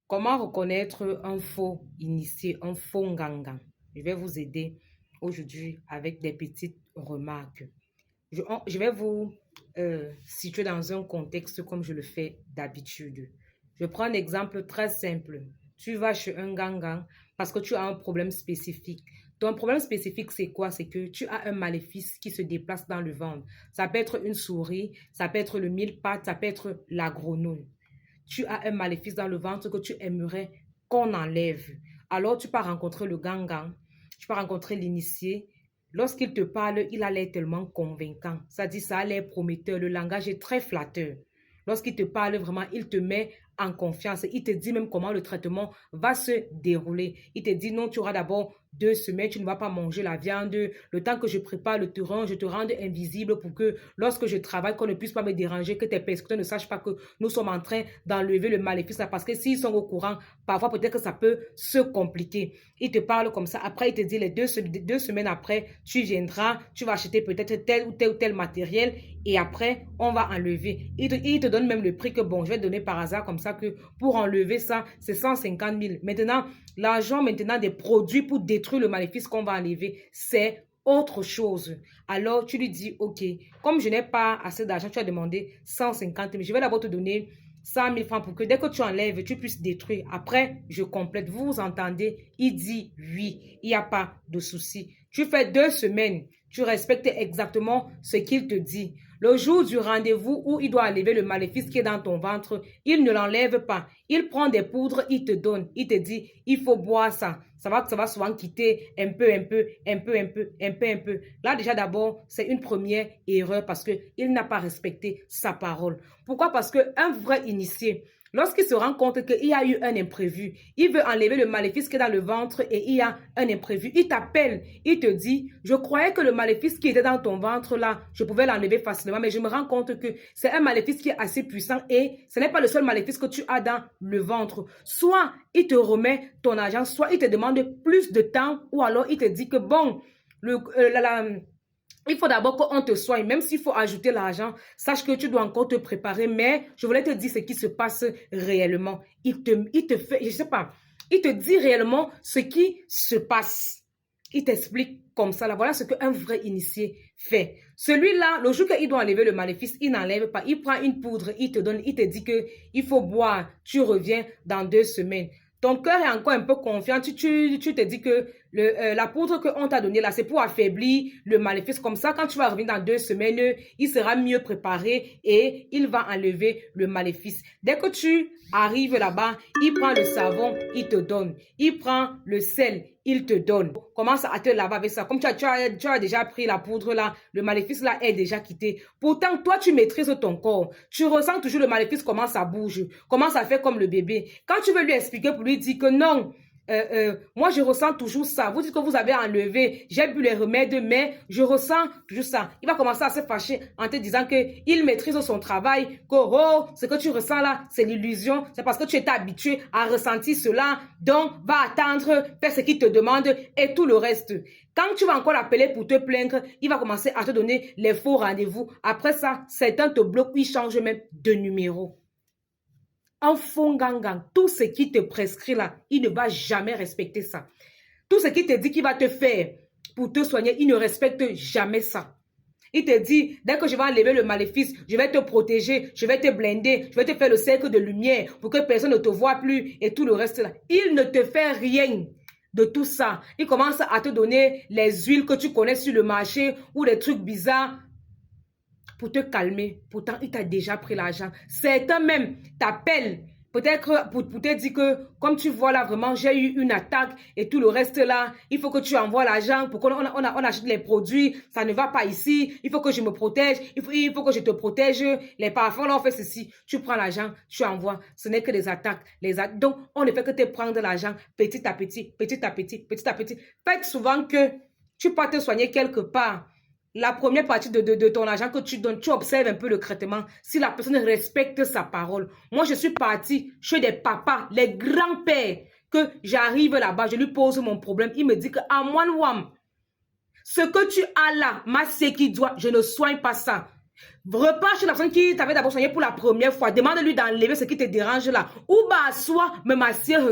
Comment reconnaître un faux initié, un faux nganga? Je vais vous aider aujourd'hui avec des petites remarques. Je vais vous situer dans un contexte comme je le fais d'habitude. Je prends un exemple très simple. Tu vas chez un gangan parce que tu as un problème spécifique. Ton problème spécifique, c'est quoi? C'est que tu as un maléfice qui se déplace dans le ventre. Ça peut être une souris, ça peut être le mille-pattes, ça peut être la grenouille. Tu as un maléfice dans le ventre que tu aimerais qu'on enlève. Alors tu pars rencontrer le gangan, tu pars rencontrer l'initié. Lorsqu'il te parle, il a l'air tellement convaincant. Ça dit, ça a l'air prometteur. Le langage est très flatteur. Lorsqu'il te parle vraiment, il te met en confiance. Il te dit même comment le traitement va se dérouler. Il te dit non, tu auras d'abord 2 semaines, tu ne vas pas manger la viande. Le temps que je prépare le terrain, je te rende invisible pour que lorsque je travaille, qu'on ne puisse pas me déranger, que tes persécuteurs ne sachent pas que nous sommes en train d'enlever le maléfice. Parce que s'ils sont au courant, parfois peut-être que ça peut se compliquer. Il te parle comme ça. Après, il te dit les 2 semaines après, tu viendras, tu vas acheter peut-être tel ou tel matériel et après, on va enlever. Il te donne même le prix que bon, je vais donner par hasard comme ça que pour enlever ça, c'est 150 000. Maintenant, l'argent maintenant des produits pour détruire le maléfice qu'on va enlever, c'est autre chose. Alors, tu lui dis, OK, comme je n'ai pas assez d'argent, tu as demandé 150 000. Je vais d'abord te donner 100 000 francs pour que dès que tu enlèves, tu puisses détruire. Après, je complète. Vous entendez? Il dit oui. Il n'y a pas de souci. Tu fais 2 semaines. Tu respectes exactement ce qu'il te dit. Le jour du rendez-vous où il doit enlever le maléfice qui est dans ton ventre, il ne l'enlève pas. Il prend des poudres, il te donne. Il te dit, il faut boire ça. Ça va souvent quitter un peu. Là, déjà, d'abord, c'est une première erreur parce qu'il n'a pas respecté sa parole. Pourquoi? Parce qu'un vrai initié, lorsqu'il se rend compte qu'il y a eu un imprévu, il veut enlever le maléfice qui est dans le ventre et il y a un imprévu. Il t'appelle, il te dit, je croyais que le maléfice qui était dans ton ventre là, je pouvais l'enlever facilement, mais je me rends compte que c'est un maléfice qui est assez puissant et ce n'est pas le seul maléfice que tu as dans le ventre. Soit il te remet ton argent, soit il te demande plus de temps ou alors il te dit que bon, il faut d'abord qu'on te soigne, même s'il faut ajouter l'argent, sache que tu dois encore te préparer, mais je voulais te dire ce qui se passe réellement. Il te fait, je sais pas, il te dit réellement ce qui se passe. Il t'explique comme ça, là, voilà ce qu'un vrai initié fait. Celui-là, le jour qu'il doit enlever le maléfice, il n'enlève pas, il prend une poudre, il te donne, il te dit que il faut boire, tu reviens dans 2 semaines. Ton cœur est encore un peu confiant. Tu te dis que la poudre qu'on t'a donnée là, c'est pour affaiblir le maléfice. Comme ça, quand tu vas revenir dans 2 semaines, il sera mieux préparé et il va enlever le maléfice. Dès que tu arrives là-bas, il prend le savon, il te donne. Il prend le sel, il te donne. Commence à te laver avec ça. Comme tu as déjà pris la poudre là, le maléfice là est déjà quitté. Pourtant, toi, tu maîtrises ton corps. Tu ressens toujours le maléfice, comment ça bouge, comment ça fait comme le bébé. Quand tu veux lui expliquer pour lui dire que non, moi je ressens toujours ça. Vous dites que vous avez enlevé, j'ai bu les remèdes, mais je ressens toujours ça. Il va commencer à se fâcher en te disant que il maîtrise son travail, que oh, ce que tu ressens là, c'est l'illusion, c'est parce que tu étais habitué à ressentir cela, donc va attendre, fais ce qu'il te demande et tout le reste. Quand tu vas encore l'appeler pour te plaindre, il va commencer à te donner les faux rendez-vous. Après ça, certains te bloquent, ils changent même de numéro. Un faux gangan, tout ce qui te prescrit là, il ne va jamais respecter ça. Tout ce qu'il te dit qu'il va te faire pour te soigner, il ne respecte jamais ça. Il te dit, dès que je vais enlever le maléfice, je vais te protéger, je vais te blinder, je vais te faire le cercle de lumière pour que personne ne te voit plus et tout le reste là. Il ne te fait rien de tout ça. Il commence à te donner les huiles que tu connais sur le marché ou des trucs bizarres pour te calmer. Pourtant, il t'a déjà pris l'argent. Certains même t'appellent. Peut-être pour te dire que, comme tu vois là, vraiment, j'ai eu une attaque et tout le reste là, il faut que tu envoies l'argent pour qu'on achète les produits. Ça ne va pas ici. Il faut que je me protège. Il faut que je te protège. Les parfums là, on fait ceci. Tu prends l'argent, tu envoies. Ce n'est que des attaques. Donc, on ne fait que te prendre l'argent petit à petit, petit à petit, petit à petit. Faites souvent que tu peux te soigner quelque part. La première partie de ton argent que tu donnes, tu observes un peu le traitement. Si la personne respecte sa parole. Moi, je suis partie chez des papas, les grands-pères, que j'arrive là-bas, je lui pose mon problème. Il me dit que, à moi, ce que tu as là, ma qui doit, je ne soigne pas ça. Repars chez la personne qui t'avait d'abord soigné pour la première fois. Demande-lui d'enlever ce qui te dérange là. Ou bah, soit, mais ma sœur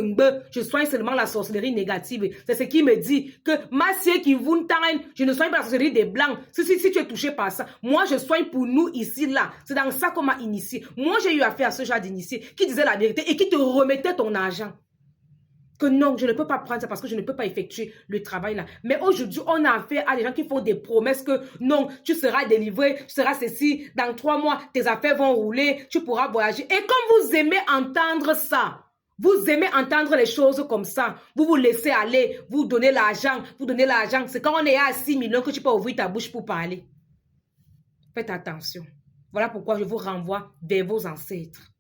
je soigne seulement la sorcellerie négative. C'est ce qui me dit que ma sœur qui vous t'aime, je ne soigne pas la sorcellerie des blancs. Si tu es touché par ça, moi je soigne pour nous ici là. C'est dans ça qu'on m'a initié. Moi j'ai eu affaire à ce genre d'initié qui disait la vérité et qui te remettait ton argent. Que non, je ne peux pas prendre ça parce que je ne peux pas effectuer le travail là. Mais aujourd'hui, on a affaire à des gens qui font des promesses que non, tu seras délivré, tu seras ceci, dans 3 mois, tes affaires vont rouler, tu pourras voyager. Et comme vous aimez entendre ça, vous aimez entendre les choses comme ça, vous vous laissez aller, vous donnez l'argent, c'est quand on est à 6 millions que tu peux ouvrir ta bouche pour parler. Faites attention. Voilà pourquoi je vous renvoie vers vos ancêtres.